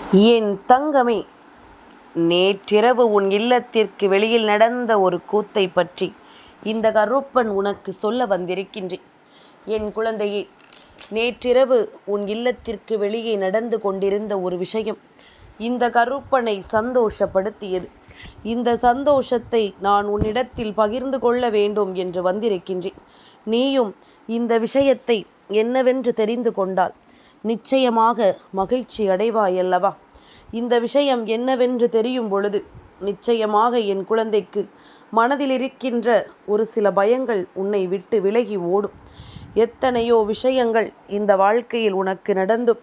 என் தங்கமே, நேற்றிரவு உன் இல்லத்திற்கு வெளியில் நடந்த ஒரு கூத்தை பற்றி இந்த கருப்பன் உனக்கு சொல்ல வந்திருக்கின்றேன். என் குழந்தையே, நேற்றிரவு உன் இல்லத்திற்கு வெளியே நடந்து கொண்டிருந்த ஒரு விஷயம் இந்த கருப்பனை சந்தோஷப்படுத்தியது. இந்த சந்தோஷத்தை நான் உன்னிடத்தில் பகிர்ந்து கொள்ள வேண்டும் என்று வந்திருக்கின்றேன். நீயும் இந்த விஷயத்தை என்னவென்று தெரிந்து கொண்டால் நிச்சயமாக மகிழ்ச்சி அடைவாயல்லவா? இந்த விஷயம் என்னவென்று தெரியும் பொழுது நிச்சயமாக என் குழந்தைக்கு மனதில் இருக்கின்ற ஒரு சில பயங்கள் உன்னை விட்டு விலகி ஓடும். எத்தனையோ விஷயங்கள் இந்த வாழ்க்கையில் உனக்கு நடந்தும்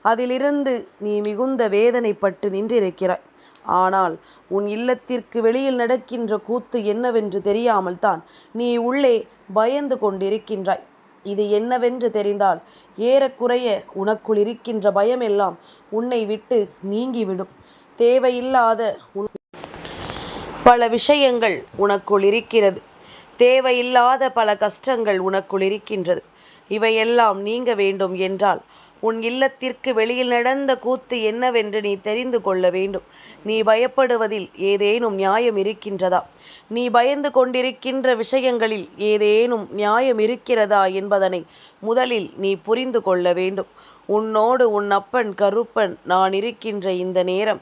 அதிலிருந்து நீ மிகுந்த வேதனைப்பட்டு நின்றிருக்கிறாய். ஆனால் உன் இல்லத்திற்கு வெளியில் நடக்கின்ற கூத்து என்னவென்று தெரியாமல் தான் நீ உள்ளே பயந்து கொண்டிருக்கின்றாய். இது என்னவென்று தெரிந்தால் ஏறக்குறைய உனக்குள் இருக்கின்ற பயமெல்லாம் உன்னை விட்டு நீங்கிவிடும். தேவையில்லாத பல விஷயங்கள் உனக்குள் இருக்கிறது. தேவையில்லாத பல கஷ்டங்கள் உனக்குள் இருக்கின்றது. இவையெல்லாம் நீங்க வேண்டும் என்றால் உன் இல்லத்திற்கு வெளியில் நடந்த கூத்து என்னவென்று நீ தெரிந்து கொள்ள வேண்டும். நீ பயப்படுவதில் ஏதேனும் நியாயம் இருக்கின்றதா? நீ பயந்து கொண்டிருக்கின்ற விஷயங்களில் ஏதேனும் நியாயம் இருக்கிறதா என்பதனை முதலில் நீ புரிந்து கொள்ள வேண்டும். உன்னோடு உன் அப்பன் கருப்பன் நான் இருக்கின்ற இந்த நேரம்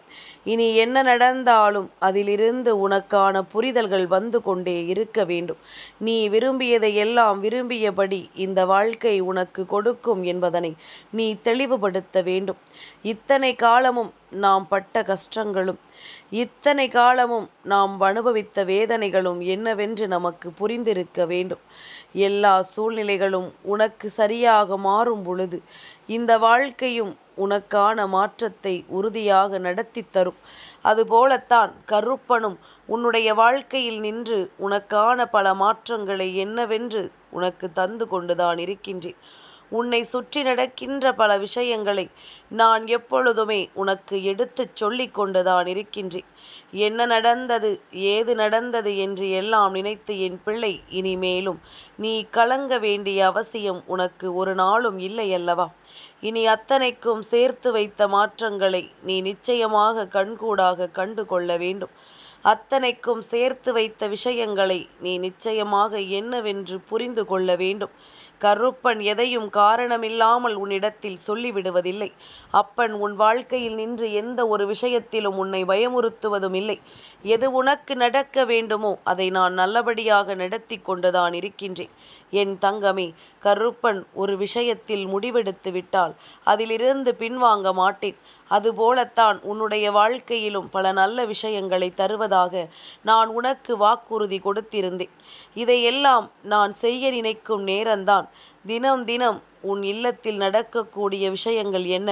இனி என்ன நடந்தாலும் அதிலிருந்து உனக்கான புரிதல்கள் வந்து கொண்டே இருக்க வேண்டும். நீ விரும்பியதை எல்லாம் விரும்பியபடி இந்த வாழ்க்கை உனக்கு கொடுக்கும் என்பதனை நீ தெளிவுபடுத்த வேண்டும். இத்தனை காலமும் நாம் பட்ட கஷ்டங்களும் இத்தனை காலமும் நாம் அனுபவித்த வேதனைகளும் என்னவென்று நமக்கு புரிந்திருக்க வேண்டும். எல்லா சூழ்நிலைகளும் உனக்கு சரியாக மாறும் பொழுது இந்த வாழ்க்கையும் உனக்கான மாற்றத்தை உறுதியாக நடத்தி தரும். அதுபோலத்தான் கருப்பனும் உன்னுடைய வாழ்க்கையில் நின்று உனக்கான பல மாற்றங்களை என்னவென்று உனக்கு தந்து கொண்டுதான் இருக்கின்றேன். உன்னை சுற்றி நடக்கின்ற பல விஷயங்களை நான் எப்பொழுதுமே உனக்கு எடுத்துச் சொல்லிக் கொண்டுதான் இருக்கின்றேன். என்ன நடந்தது, ஏது நடந்தது என்று எல்லாம் நினைத்து என் பிள்ளை இனிமேலும் நீ கலங்க வேண்டிய அவசியம் உனக்கு ஒரு நாளும் இல்லை அல்லவா? இனி அத்தனைக்கும் சேர்த்து வைத்த மாற்றங்களை நீ நிச்சயமாக கண்கூடாக கண்டு கொள்ள வேண்டும். அத்தனைக்கும் சேர்த்து வைத்த விஷயங்களை நீ நிச்சயமாக என்னவென்று புரிந்து கொள்ள வேண்டும். கருப்பன் எதையும் காரணமில்லாமல் உன்னிடத்தில் சொல்லிவிடுவதில்லை. அப்பன் உன் வாழ்க்கையில் நின்று எந்த ஒரு விஷயத்திலும் உன்னை பயமுறுத்துவதும் இல்லை. எது உனக்கு நடக்க வேண்டுமோ அதை நான் நல்லபடியாக நடத்தி கொண்டுதான் இருக்கின்றேன். என் தங்கமே, கருப்பன் ஒரு விஷயத்தில் முடிவெடுத்து விட்டால் அதிலிருந்து பின்வாங்க மாட்டேன். அதுபோலத்தான் உன்னுடைய வாழ்க்கையிலும் பல நல்ல விஷயங்களை தருவதாக நான் உனக்கு வாக்குறுதி கொடுத்திருந்தேன். இதையெல்லாம் நான் செய்ய நினைக்கும் நேரம்தான் தினம் தினம் உன் இல்லத்தில் நடக்கக்கூடிய விஷயங்கள் என்ன,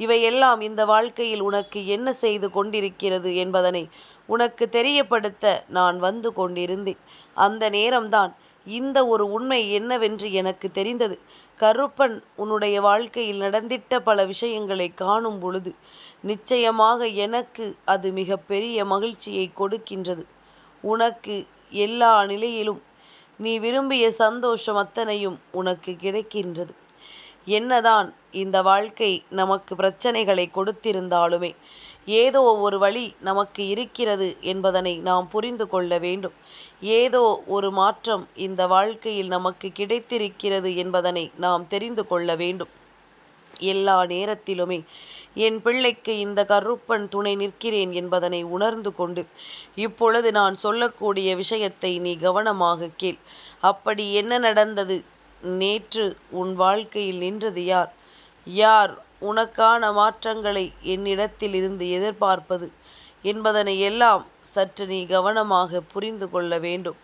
இவையெல்லாம் இந்த வாழ்க்கையில் உனக்கு என்ன செய்து கொண்டிருக்கிறது என்பதனை உனக்கு தெரியப்படுத்த நான் வந்து கொண்டிருந்தேன். அந்த நேரம்தான் இந்த ஒரு உண்மை என்னவென்று எனக்கு தெரிந்தது. கருப்பன் உன்னுடைய வாழ்க்கையில் நடந்திட்ட பல விஷயங்களை காணும் பொழுது நிச்சயமாக எனக்கு அது மிக பெரிய மகிழ்ச்சியை கொடுக்கின்றது. உனக்கு எல்லா நிலையிலும் நீ விரும்பிய சந்தோஷம் அத்தனையும் உனக்கு கிடைக்கின்றது. என்னதான் இந்த வாழ்க்கை நமக்கு பிரச்சனைகளை கொடுத்திருந்தாலுமே ஏதோ ஒரு வழி நமக்கு இருக்கிறது என்பதனை நாம் புரிந்து கொள்ள வேண்டும். ஏதோ ஒரு மாற்றம் இந்த வாழ்க்கையில் நமக்கு கிடைத்திருக்கிறது என்பதனை நாம் தெரிந்து கொள்ள வேண்டும். எல்லா நேரத்திலுமே என் பிள்ளைக்கு இந்த கருப்பன் துணை நிற்கிறேன் என்பதனை உணர்ந்து கொண்டு இப்பொழுது நான் சொல்லக்கூடிய விஷயத்தை நீ கவனமாக கேள். அப்படி என்ன நடந்தது? நேற்று உன் வாழ்க்கையில் நின்றது யார்? யார் உனக்கான மாற்றங்களை என்னிடத்தில் இருந்து எதிர்பார்ப்பது என்பதனை எல்லாம் சற்று நீ கவனமாக புரிந்து கொள்ள வேண்டும்.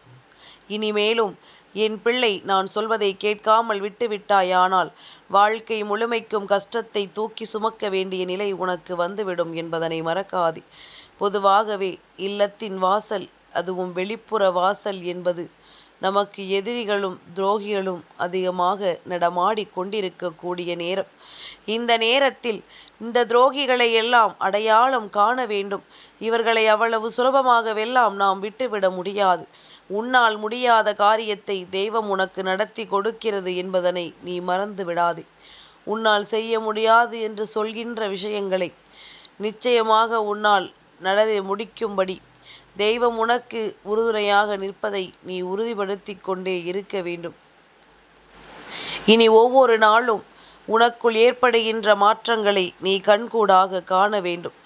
இனிமேலும் என் பிள்ளை நான் சொல்வதை கேட்காமல் விட்டுவிட்டாயானால் வாழ்க்கை முழுமைக்கும் கஷ்டத்தை தூக்கி சுமக்க வேண்டிய நிலை உனக்கு வந்துவிடும் என்பதனை மறக்காதே. பொதுவாகவே இல்லத்தின் வாசல், அதுவும் வெளிப்புற வாசல் என்பது நமக்கு எதிரிகளும் துரோகிகளும் அதிகமாக நடமாடி கொண்டிருக்கக்கூடிய நேரம். இந்த நேரத்தில் இந்த துரோகிகளை எல்லாம் அடையாளம் காண வேண்டும். இவர்களை அவ்வளவு சுலபமாகவெல்லாம் நாம் விட்டுவிட முடியாது. உன்னால் முடியாத காரியத்தை தெய்வம் உனக்கு நடத்தி கொடுக்கிறது என்பதனை நீ மறந்து விடாதே. உன்னால் செய்ய முடியாது என்று சொல்கின்ற விஷயங்களை நிச்சயமாக உன்னால் நடதை முடிக்கும்படி தெய்வம் உனக்கு உறுதுணையாக நிற்பதை நீ உறுதிப்படுத்தி கொண்டே இருக்க வேண்டும். இனி ஒவ்வொரு நாளும் உனக்குள் ஏற்படுகின்ற மாற்றங்களை நீ கண்கூடாக காண வேண்டும்.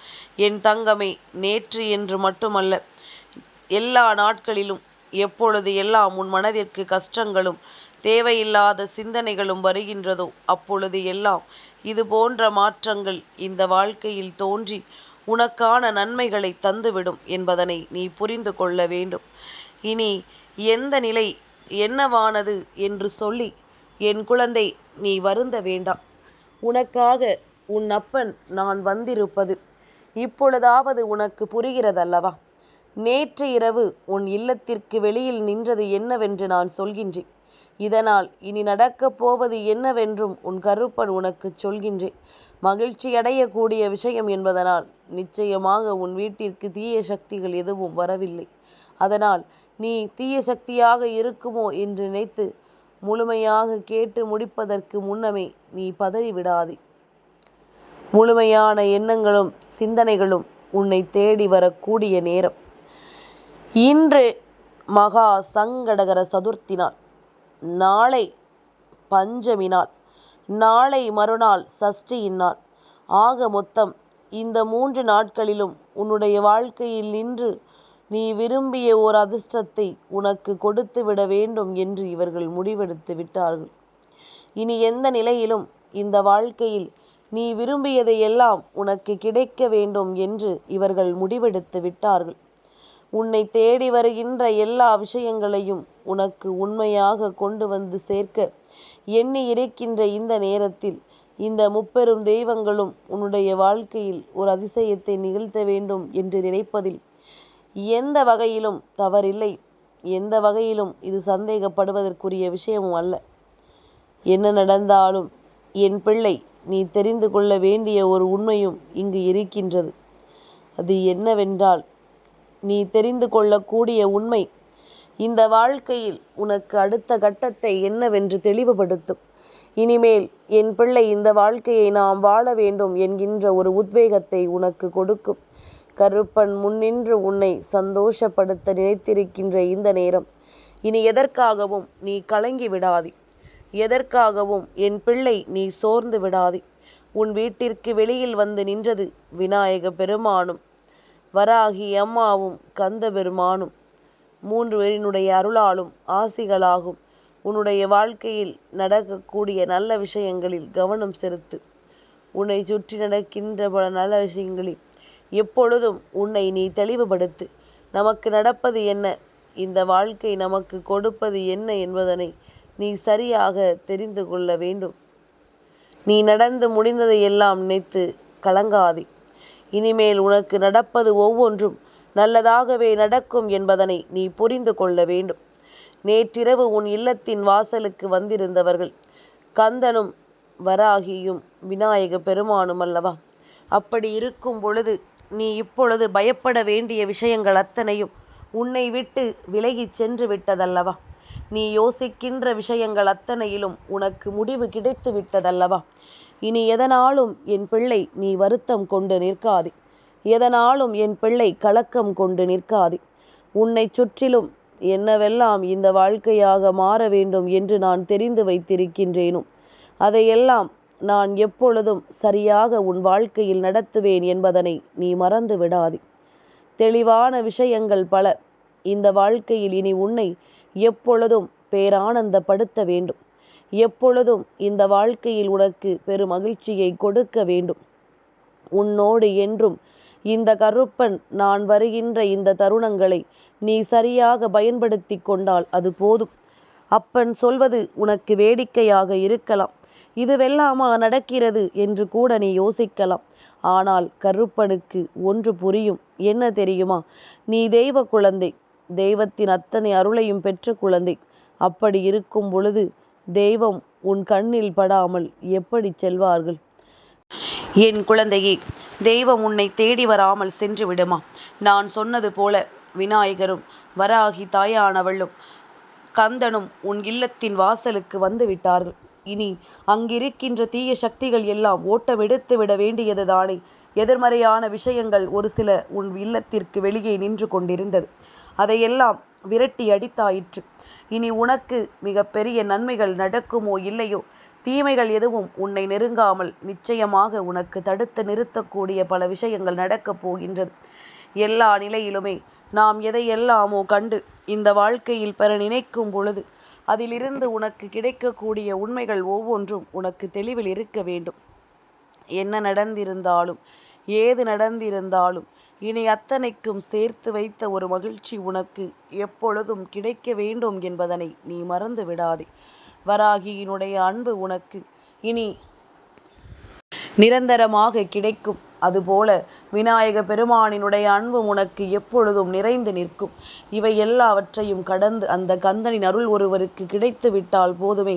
என் தங்கமே, நேற்று என்று மட்டுமல்ல, எல்லா நாட்களிலும் எப்பொழுது எல்லாம் உன் மனதிற்கு கஷ்டங்களும் தேவையில்லாத சிந்தனைகளும் வருகின்றதோ அப்பொழுது எல்லாம் இது போன்ற மாற்றங்கள் இந்த வாழ்க்கையில் தோன்றி உனக்கான நன்மைகளை தந்துவிடும் என்பதனை நீ புரிந்து கொள்ள வேண்டும். இனி எந்த நிலை என்னவானது என்று சொல்லி என் குழந்தை நீ வருந்த வேண்டாம். உனக்காக உன் அப்பன் நான் வந்திருப்பது இப்பொழுதாவது உனக்கு புரிகிறதல்லவா? நேற்று இரவு உன் இல்லத்திற்கு வெளியில் நின்றது என்னவென்று நான் சொல்கின்றேன். இதனால் இனி நடக்கப் போவது என்னவென்றும் உன் கருப்பன் உனக்கு சொல்கின்றேன். மகிழ்ச்சி அடையக்கூடிய விஷயம் என்பதனால் நிச்சயமாக உன் வீட்டிற்கு தீய சக்திகள் எதுவும் வரவில்லை. அதனால் நீ தீய சக்தியாக இருக்குமோ என்று நினைத்து முழுமையாக கேட்டு முடிப்பதற்கு முன்னமே நீ பதறிவிடாதே. முழுமையான எண்ணங்களும் சிந்தனைகளும் உன்னை தேடி வரக்கூடிய நேரம். இன்று மகா சங்கடகர சதுர்த்தி நாள், நாளை பஞ்சமி நாள், நாளை மறுநாள் சஷ்டியின் நாள். ஆக மொத்தம் இந்த 3 நாட்களிலும் உன்னுடைய வாழ்க்கையில் நின்று நீ விரும்பிய ஓர் அதிர்ஷ்டத்தை உனக்கு கொடுத்து விட வேண்டும் என்று இவர்கள் முடிவெடுத்து விட்டார்கள். இனி எந்த நிலையிலும் இந்த வாழ்க்கையில் நீ விரும்பியதையெல்லாம் உனக்கு கிடைக்க வேண்டும் என்று இவர்கள் முடிவெடுத்து விட்டார்கள். உன்னை தேடி வருகின்ற எல்லா விஷயங்களையும் உனக்கு உண்மையாக கொண்டு வந்து சேர்க்க எண்ணி இருக்கின்ற இந்த நேரத்தில் இந்த முப்பெரும் தெய்வங்களும் உன்னுடைய வாழ்க்கையில் ஒரு அதிசயத்தை நிகழ்த்த வேண்டும் என்று நினைப்பதில் எந்த வகையிலும் தவறில்லை. எந்த வகையிலும் இது சந்தேகப்படுவதற்குரிய விஷயமும் அல்ல. என்ன நடந்தாலும் என் பிள்ளை, நீ தெரிந்து கொள்ள வேண்டிய ஒரு உண்மையும் இங்கு இருக்கின்றது. அது என்னவென்றால், நீ தெரிந்து கொள்ளக்கூடிய உண்மை இந்த வாழ்க்கையில் உனக்கு அடுத்த கட்டத்தை என்னவென்று தெளிவுபடுத்தும். இனிமேல் என் பிள்ளை, இந்த வாழ்க்கையை நாம் வாழ வேண்டும் என்கின்ற ஒரு உத்வேகத்தை உனக்கு கொடுக்கும். கருப்பன் முன்னின்று உன்னை சந்தோஷப்படுத்த நினைத்திருக்கின்ற இந்த நேரம். இனி எதற்காகவும் நீ கலங்கி விடாதே. எதற்காகவும் என் பிள்ளை நீ சோர்ந்து விடாதே. உன் வீட்டிற்கு வெளியில் வந்து நின்றது விநாயக பெருமானும் வராகி அம்மாவும் கந்த பெருமானும் 3 பேரினுடைய அருளாலும் ஆசிகளாகும். உன்னுடைய வாழ்க்கையில் நடக்கக்கூடிய நல்ல விஷயங்களில் கவனம் செலுத்து. உன்னை சுற்றி நடக்கின்ற பல நல்ல விஷயங்களில் எப்பொழுதும் உன்னை நீ தெளிவுபடுத்து. நமக்கு நடப்பது என்ன, இந்த வாழ்க்கை நமக்கு கொடுப்பது என்ன என்பதனை நீ சரியாக தெரிந்து கொள்ள வேண்டும். நீ நடந்து முடிந்ததை எல்லாம் நினைத்து கலங்காதே. இனிமேல் உனக்கு நடப்பது ஒவ்வொன்றும் நல்லதாகவே நடக்கும் என்பதனை நீ புரிந்து கொள்ள வேண்டும். நேற்றிரவு உன் இல்லத்தின் வாசலுக்கு வந்திருந்தவர்கள் கந்தனும் வராகியும் விநாயக பெருமானும் அல்லவா? அப்படி இருக்கும் பொழுது நீ இப்பொழுது பயப்பட வேண்டிய விஷயங்கள் அத்தனையும் உன்னை விட்டு விலகிச் சென்று விட்டதல்லவா? நீ யோசிக்கின்ற விஷயங்கள் அத்தனையிலும் உனக்கு முடிவு கிடைத்து விட்டதல்லவா? இனி எதனாலும் என் பிள்ளை நீ வருத்தம் கொண்டு நிற்காதே. எதனாலும் என் பிள்ளை கலக்கம் கொண்டு நிற்காதே. உன்னை சுற்றிலும் என்னவெல்லாம் இந்த வாழ்க்கையாக மாற வேண்டும் என்று நான் தெரிந்து வைத்திருக்கின்றேனோ அதையெல்லாம் நான் எப்பொழுதும் சரியாக உன் வாழ்க்கையில் நடத்துவேன் என்பதனை நீ மறந்து விடாதே. தெளிவான விஷயங்கள் பல இந்த வாழ்க்கையில் இனி உன்னை எப்பொழுதும் பேரானந்தப்படுத்த வேண்டும். எப்பொழுதும் இந்த வாழ்க்கையில் உனக்கு பெரும் மகிழ்ச்சியை கொடுக்க வேண்டும். உன்னோடு என்றும் இந்த கருப்பன் நான் வருகின்ற இந்த தருணங்களை நீ சரியாக பயன்படுத்தி கொண்டால் அது போதும். அப்பன் சொல்வது உனக்கு வேடிக்கையாக இருக்கலாம். இதுவெல்லாமா நடக்கிறது என்று கூட நீ யோசிக்கலாம். ஆனால் கருப்பனுக்கு ஒன்று புரியும். என்ன தெரியுமா? நீ தெய்வ குழந்தை, தெய்வத்தின் அத்தனை அருளையும் பெற்ற குழந்தை. அப்படி இருக்கும் பொழுது தெய்வம் உன் கண்ணில் படாமல் எப்படி செல்வார்கள்? என் குழந்தையே, தெய்வம் உன்னை தேடி வராமல் சென்று விடுமா? நான் சொன்னது போல விநாயகரும் வராகி தாயானவளும் கந்தனும் உன் இல்லத்தின் வாசலுக்கு வந்து விட்டார்கள். இனி அங்கிருக்கின்ற தீய சக்திகள் எல்லாம் ஓட்டமெடுத்து விட வேண்டியது தானே. எதிர்மறையான விஷயங்கள் ஒரு சில உன் இல்லத்திற்கு வெளியே நின்று கொண்டிருந்தது. அதையெல்லாம் விரட்டி அடித்தாயிற்று. இனி உனக்கு மிக பெரிய நன்மைகள் நடக்குமோ இல்லையோ, தீமைகள் எதுவும் உன்னை நெருங்காமல் நிச்சயமாக உனக்கு தடுத்து நிறுத்தக்கூடிய பல விஷயங்கள் நடக்கப் போகின்றது. எல்லா நிலையிலுமே நாம் எதையெல்லாமோ கண்டு இந்த வாழ்க்கையில் பெற நினைக்கும் பொழுது அதிலிருந்து உனக்கு கிடைக்கக்கூடிய உண்மைகள் ஒவ்வொன்றும் உனக்கு தெளிவில் இருக்க வேண்டும். என்ன நடந்திருந்தாலும் ஏது நடந்திருந்தாலும் இனி அத்தனைக்கும் சேர்த்து வைத்த ஒரு மகிழ்ச்சி உனக்கு எப்பொழுதும் கிடைக்க வேண்டும் என்பதனை நீ மறந்து விடாதே. வராகியினுடைய அன்பு உனக்கு இனி நிரந்தரமாக கிடைக்கும். அதுபோல விநாயக பெருமானினுடைய அன்பு உனக்கு எப்பொழுதும் நிறைந்து நிற்கும். இவை எல்லாவற்றையும் கடந்து அந்த கந்தனின் அருள் ஒருவருக்கு கிடைத்து விட்டால் போதுமே.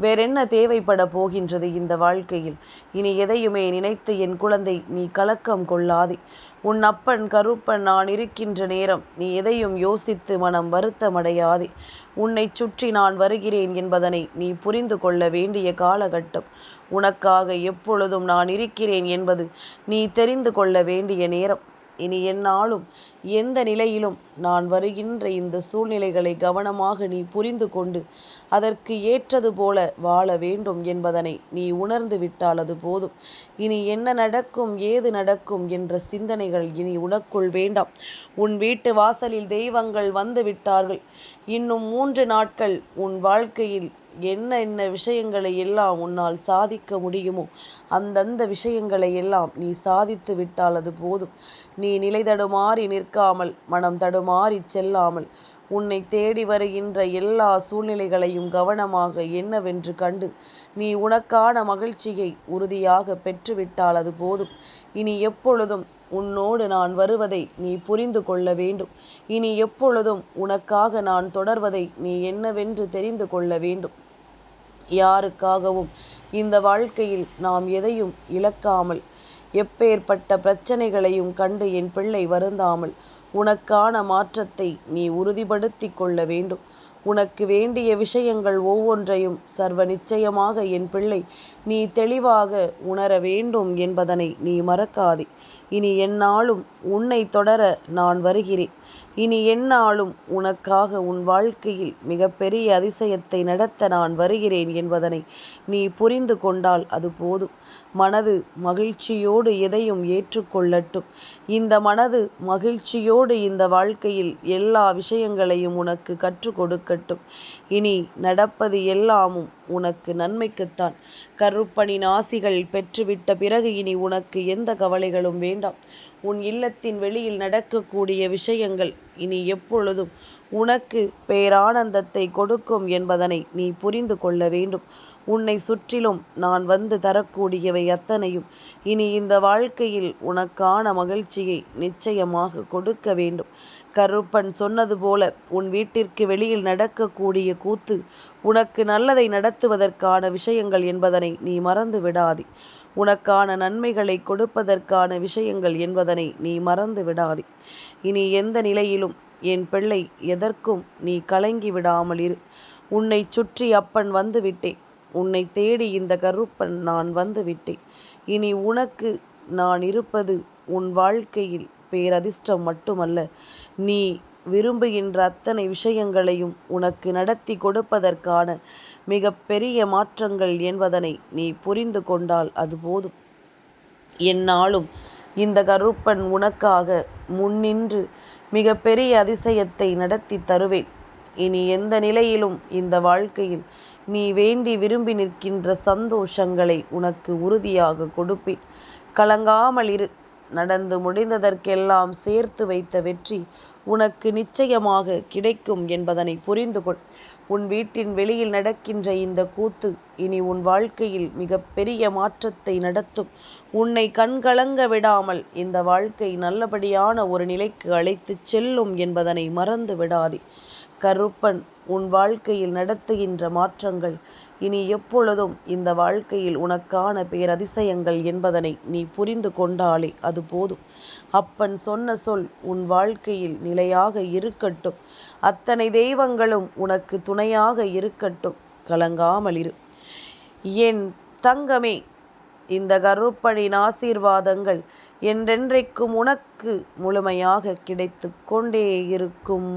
வேறென்ன தேவைப்பட போகின்றது இந்த வாழ்க்கையில்? இனி எதையுமே நினைத்து என் குழந்தை நீ கலக்கம் கொள்ளாதே. உன் அப்பன் கருப்பன் நான் இருக்கின்ற நேரம் நீ எதையும் யோசித்து மனம் வருத்தமடையாதே. உன்னை சுற்றி நான் வருகிறேன் என்பதனை நீ புரிந்து கொள்ள வேண்டிய காலகட்டம். உனக்காக எப்பொழுதும் நான் இருக்கிறேன் என்பது நீ தெரிந்து கொள்ள வேண்டிய நேரம். இனி எந்நாளும் எந்த நிலையிலும் நான் வருகின்ற இந்த சூழ்நிலைகளை கவனமாக நீ புரிந்து கொண்டு அதற்கு ஏற்றது போல வாழ வேண்டும் என்பதனை நீ உணர்ந்து விட்டால் அது போதும். இனி என்ன நடக்கும் ஏது நடக்கும் என்ற சிந்தனைகள் இனி உனக்குள் வேண்டாம். உன் வீட்டு வாசலில் தெய்வங்கள் வந்து விட்டார்கள். இன்னும் 3 நாட்கள் உன் வாழ்க்கையில் என்ன விஷயங்களை எல்லாம் உன்னால் சாதிக்க முடியுமோ அந்தந்த விஷயங்களை எல்லாம் நீ சாதித்து விட்டால் அது போதும். நீ நிலை தடுமாறி நிற்காமல் மனம் தடுமாறி செல்லாமல் உன்னை தேடி வருகின்ற எல்லா சூழ்நிலைகளையும் கவனமாக என்னவென்று கண்டு நீ உனக்கான மகிழ்ச்சியை உறுதியாக பெற்றுவிட்டால் அது போதும். இனி எப்பொழுதும் உன்னோடு நான் வருவதை நீ புரிந்து கொள்ள வேண்டும். இனி எப்பொழுதும் உனக்காக நான் தொடர்வதை நீ என்னவென்று தெரிந்து கொள்ள வேண்டும். யாருக்காகவும் இந்த வாழ்க்கையில் நாம் எதையும் இழக்காமல் எப்பேற்பட்ட பிரச்சனைகளையும் கண்டு என் பிள்ளை வருந்தாமல் உனக்கான மாற்றத்தை நீ உறுதிப்படுத்தி கொள்ள வேண்டும். உனக்கு வேண்டிய விஷயங்கள் ஒவ்வொன்றையும் சர்வ நிச்சயமாக என் பிள்ளை நீ தெளிவாக உணர வேண்டும் என்பதனை நீ மறக்காதே. இனி எந்நாளும் உன்னை தொடர நான் வருகிறேன். இனி எந்நாளும் உனக்காக உன் வாழ்க்கையில் மிகப்பெரிய அதிசயத்தை நடத்த நான் வருகிறேன் என்பதனை நீ புரிந்து கொண்டால் அது போதும். மனது மகிழ்ச்சியோடு எதையும் ஏற்றுக்கொள்ளட்டும். இந்த மனது மகிழ்ச்சியோடு இந்த வாழ்க்கையில் எல்லா விஷயங்களையும் உனக்கு கற்றுக் கொடுக்கட்டும். இனி நடப்பது எல்லாமும் உனக்கு நன்மைக்குத்தான். கருப்பனின் ஆசிகள் பெற்றுவிட்ட பிறகு இனி உனக்கு எந்த கவலைகளும் வேண்டாம். உன் இல்லத்தின் வெளியில் நடக்கக்கூடிய விஷயங்கள் இனி எப்பொழுதும் உனக்கு பேரானந்தத்தை கொடுக்கும் என்பதனை நீ புரிந்து கொள்ள வேண்டும். உன்னை சுற்றிலும் நான் வந்து தரக்கூடியவை அத்தனையும் இனி இந்த வாழ்க்கையில் உனக்கான மகிழ்ச்சியை நிச்சயமாக கொடுக்க வேண்டும். கருப்பன் சொன்னது போல உன் வீட்டிற்கு வெளியில் நடக்கக்கூடிய கூத்து உனக்கு நல்லதை நடத்துவதற்கான விஷயங்கள் என்பதனை நீ மறந்து விடாதே. உனக்கான நன்மைகளை கொடுப்பதற்கான விஷயங்கள் என்பதனை நீ மறந்து விடாதே. இனி எந்த நிலையிலும் என் பிள்ளை எதற்கும் நீ கலங்கி விடாமல் இரு. உன்னை சுற்றி அப்பன் வந்து விட்டேன். உன்னை தேடி இந்த கருப்பன் நான் வந்து விட்டேன். இனி உனக்கு நான் இருப்பது உன் வாழ்க்கையில் பேரதிர்ஷ்டம் மட்டுமல்ல, நீ விரும்புகின்ற அத்தனை விஷயங்களையும் உனக்கு நடத்தி கொடுப்பதற்கான மிக பெரிய மாற்றங்கள் என்பதனை நீ புரிந்து கொண்டால் அது போதும். எந்நாளும் இந்த கருப்பன் உனக்காக முன்னின்று மிக பெரிய அதிசயத்தை நடத்தி தருவேன். இனி எந்த நிலையிலும் இந்த வாழ்க்கையில் நீ வேண்டி விரும்பி நிற்கின்ற சந்தோஷங்களை உனக்கு உறுதியாக கொடுப்பேன். கலங்காமல் இரு. நடந்து முடிந்ததற்கெல்லாம் சேர்த்து வைத்த வெற்றி உனக்கு நிச்சயமாக கிடைக்கும் என்பதனை புரிந்து கொள். உன் வீட்டின் வெளியில் நடக்கின்ற இந்த கூத்து இனி உன் வாழ்க்கையில் மிக பெரிய மாற்றத்தை நடத்தும். உன்னை கண்கலங்க விடாமல் இந்த வாழ்க்கை நல்லபடியான ஒரு நிலைக்கு அழைத்து செல்லும் என்பதனை மறந்து விடாதே. கருப்பன் உன் வாழ்க்கையில் நடத்துகின்ற மாற்றங்கள் இனி எப்பொழுதும் இந்த வாழ்க்கையில் உனக்கான பேரதிசயங்கள் என்பதனை நீ புரிந்து கொண்டாலே அது போதும். அப்பன் சொன்ன சொல் உன் வாழ்க்கையில் நிலையாக இருக்கட்டும். அத்தனை தெய்வங்களும் உனக்கு துணையாக இருக்கட்டும். கலங்காமல் இரு. என் தங்கமே, இந்த கருப்பனின் ஆசீர்வாதங்கள் என்றென்றைக்கும் உனக்கு முழுமையாக கிடைத்து கொண்டே இருக்கும்.